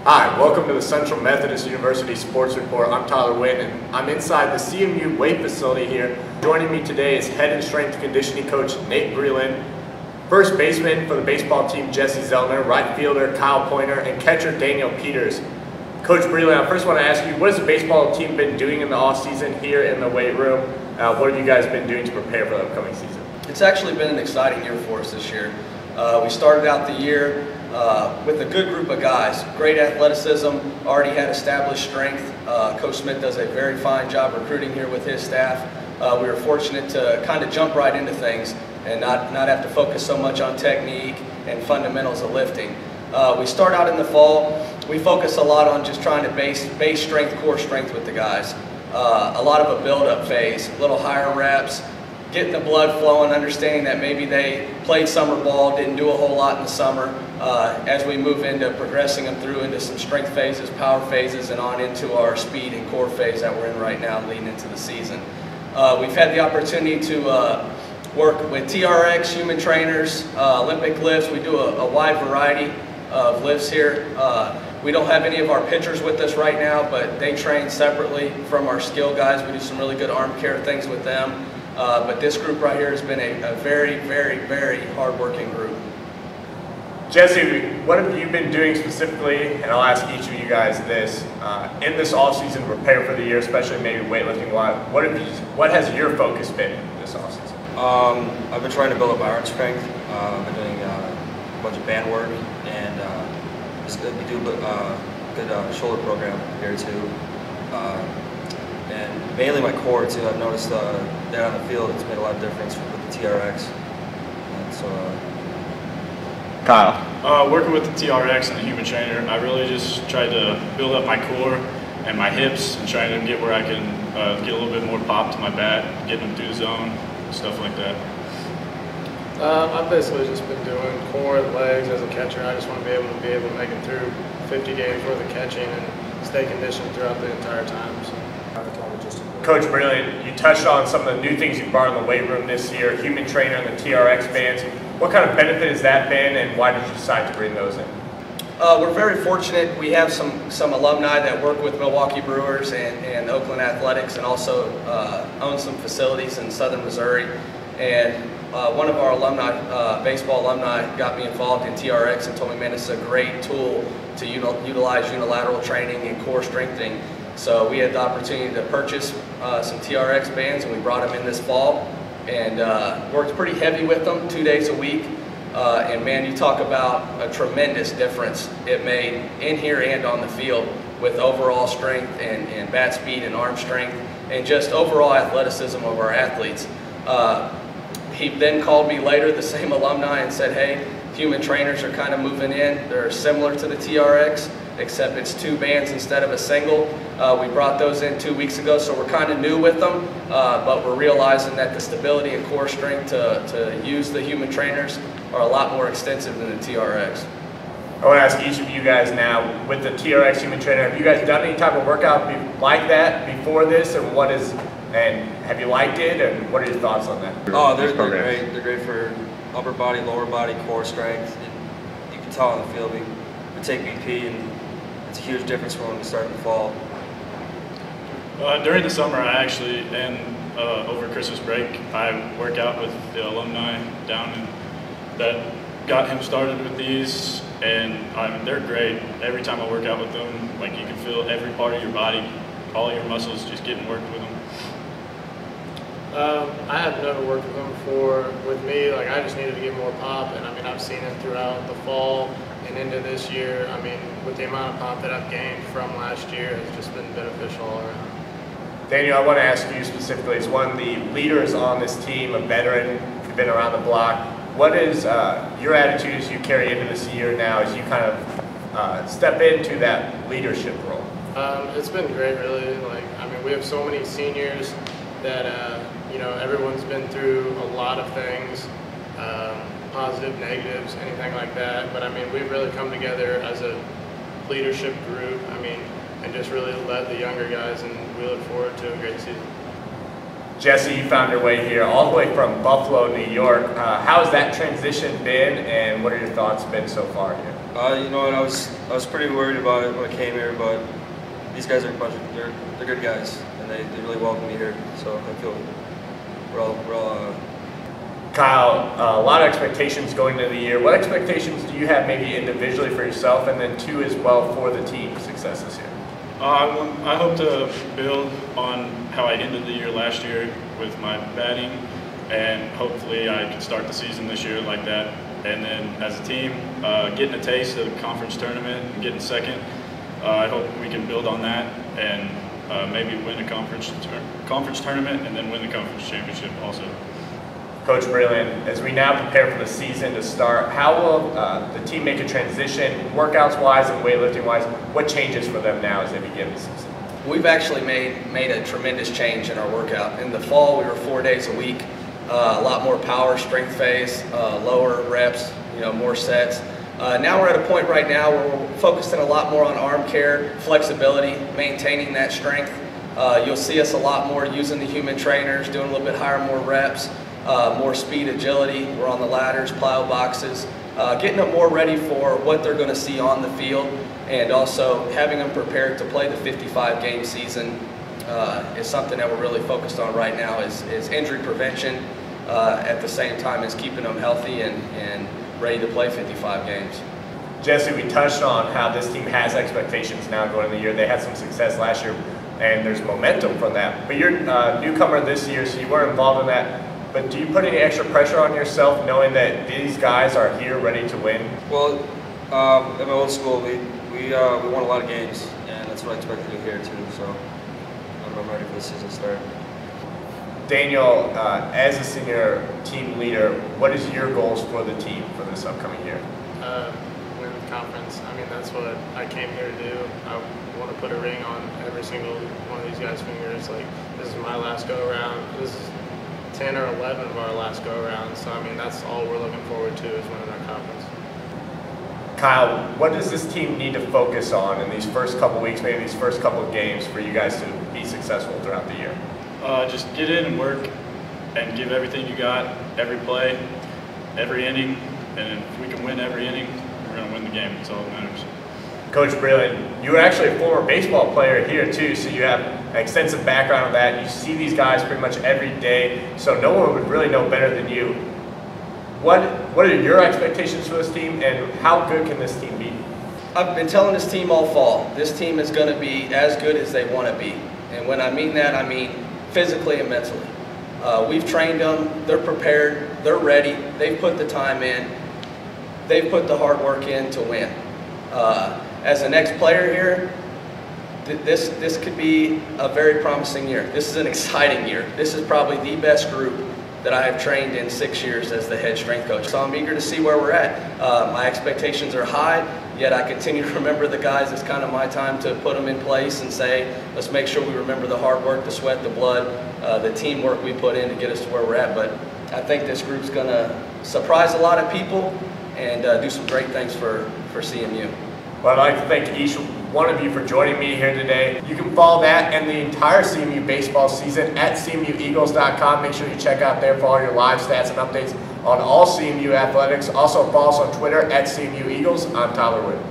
Hi, welcome to the Central Methodist University Sports Report. I'm Tyler Wynn, and I'm inside the CMU weight facility here. Joining me today is head and strength conditioning coach Nate Breland, first baseman for the baseball team Jesse Zellner, right fielder Kyle Poynter, and catcher Daniel Peters. Coach Breland, I first want to ask you, what has the baseball team been doing in the off-season here in the weight room? What have you guys been doing to prepare for the upcoming season? It's actually been an exciting year for us this year. We started out the year with a good group of guys, great athleticism, already had established strength. Coach Smith does a very fine job recruiting here with his staff. We were fortunate to kind of jump right into things and not have to focus so much on technique and fundamentals of lifting. We start out in the fall, we focus a lot on just trying to base strength, core strength with the guys. A lot of a build-up phase, a little higher reps, getting the blood flowing, understanding that maybe they played summer ball, didn't do a whole lot in the summer. As we move into progressing them through into some strength phases, power phases, and on into our speed and core phase that we're in right now leading into the season. We've had the opportunity to work with TRX, human trainers, Olympic lifts. We do a wide variety of lifts here. We don't have any of our pitchers with us right now, but they train separately from our skill guys. We do some really good arm care things with them. But this group right here has been a very, very, very hard-working group. Jesse, what have you been doing specifically, and I'll ask each of you guys this, in this off-season to prepare for the year, especially maybe weightlifting-wise, what has your focus been this off-season? I've been trying to build up my arm strength. I've been doing a bunch of band work, and we do a good shoulder program here too. And mainly my core too. I've noticed that on the field it's made a lot of difference with the TRX. And so, Kyle. Working with the TRX and the human trainer, I really just tried to build up my core and my hips and trying to get where I can get a little bit more pop to my bat, getting them through the zone, stuff like that. I've basically just been doing core and legs as a catcher. I just want to be able to make it through 50 games worth of catching and stay conditioned throughout the entire time. So. Coach Breland, you touched on some of the new things you brought in the weight room this year, human trainer and the TRX bands. What kind of benefit has that been, and why did you decide to bring those in? We're very fortunate. We have some alumni that work with Milwaukee Brewers and Oakland Athletics, and also own some facilities in southern Missouri. And one of our alumni, baseball alumni, got me involved in TRX and told me, man, it's a great tool to utilize unilateral training and core strengthening. So we had the opportunity to purchase some TRX bands, and we brought them in this fall and worked pretty heavy with them 2 days a week. And man, you talk about a tremendous difference it made in here and on the field with overall strength and bat speed and arm strength and just overall athleticism of our athletes. He then called me later, the same alumni, and said, hey, human trainers are kind of moving in. They're similar to the TRX, except it's 2 bands instead of a single. We brought those in 2 weeks ago, so we're kind of new with them, but we're realizing that the stability and core strength to use the human trainers are a lot more extensive than the TRX. I want to ask each of you guys now, with the TRX human trainer, have you guys done any type of workout like that before this, and have you liked it, and what are your thoughts on that? Oh, they're great. They're great for upper body, lower body, core strength. You can tell on the field. We take BP, and it's a huge difference from when we start in the fall. During the summer, I actually, and over Christmas break, I work out with the alumni down in, that got him started with these, and they're great. Every time I work out with them, like, you can feel every part of your body, all your muscles just getting worked with them. I have never worked with them before. With me, like, I just needed to get more pop, and I mean, I've seen it throughout the fall and into this year. I mean, with the amount of pop that I've gained from last year, it's just been beneficial all around. Daniel, I want to ask you specifically, as one of the leaders on this team, a veteran, you've been around the block. What is your attitude as you carry into this year now, as you kind of step into that leadership role? It's been great, really. Like, I mean, we have so many seniors that you know, everyone's been through a lot of things, positive, negatives, anything like that. But I mean, we've really come together as a leadership group. I mean, and just really led the younger guys, and we look forward to a great season. Jesse, you found your way here all the way from Buffalo, New York. How has that transition been, and what are your thoughts been so far here? You know what, I was pretty worried about it when I came here, but these guys are they're good guys, and they really welcome me here. So I feel we're all Kyle, a lot of expectations going into the year. What expectations do you have maybe individually for yourself, and then too as well for the team's successes here? I hope to build on how I ended the year last year with my batting, and hopefully I can start the season this year like that. And then as a team, getting a taste of the conference tournament and getting second, I hope we can build on that and maybe win a conference tournament and then win the conference championship also. Coach Breland, as we now prepare for the season to start, how will the team make a transition workouts-wise and weightlifting-wise? What changes for them now as they begin the season? We've actually made a tremendous change in our workout. In the fall, we were 4 days a week, a lot more power, strength phase, lower reps, more sets. Now we're at a point right now where we're focusing a lot more on arm care, flexibility, maintaining that strength. You'll see us a lot more using the human trainers, doing a little bit higher, more reps. More speed, agility. We're on the ladders, plyo boxes, getting them more ready for what they're going to see on the field, and also having them prepared to play the 55-game season is something that we're really focused on right now. Is injury prevention at the same time as keeping them healthy and ready to play 55 games. Jesse, we touched on how this team has expectations now going into the year. They had some success last year, and there's momentum from that. But you're a newcomer this year, so you weren't involved in that. But do you put any extra pressure on yourself knowing that these guys are here ready to win? Well, at my old school, we won a lot of games, and that's what I expect to do here too. So I'm ready for the season to start. Daniel, as a senior team leader, what is your goals for the team for this upcoming year? Win the conference. I mean, that's what I came here to do. I want to put a ring on every single one of these guys' fingers. Like, this is my last go-around. This is 10 or 11 of our last go-arounds. So, I mean, that's all we're looking forward to is winning our conference. Kyle, what does this team need to focus on in these first couple weeks, maybe these first couple of games, for you guys to be successful throughout the year? Just get in and work and give everything you got, every play, every inning, and if we can win every inning, we're going to win the game. That's all that matters. Coach Breland, you were actually a former baseball player here too, so you have an extensive background on that. You see these guys pretty much every day, so no one would really know better than you. What are your expectations for this team, and how good can this team be? I've been telling this team all fall, this team is going to be as good as they want to be. And when I mean that, I mean physically and mentally. We've trained them, they're prepared, they're ready, they've put the time in, they've put the hard work in to win. As the next player here, this could be a very promising year. This is an exciting year. This is probably the best group that I have trained in 6 years as the head strength coach. So I'm eager to see where we're at. My expectations are high, yet I continue to remember the guys. It's kind of my time to put them in place and say, let's make sure we remember the hard work, the sweat, the blood, the teamwork we put in to get us to where we're at. But I think this group's going to surprise a lot of people and do some great things for CMU. Well, I'd like to thank each one of you for joining me here today. You can follow that and the entire CMU baseball season at CMUEagles.com. Make sure you check out there for all your live stats and updates on all CMU athletics. Also follow us on Twitter at CMU Eagles. I'm Tyler Wood.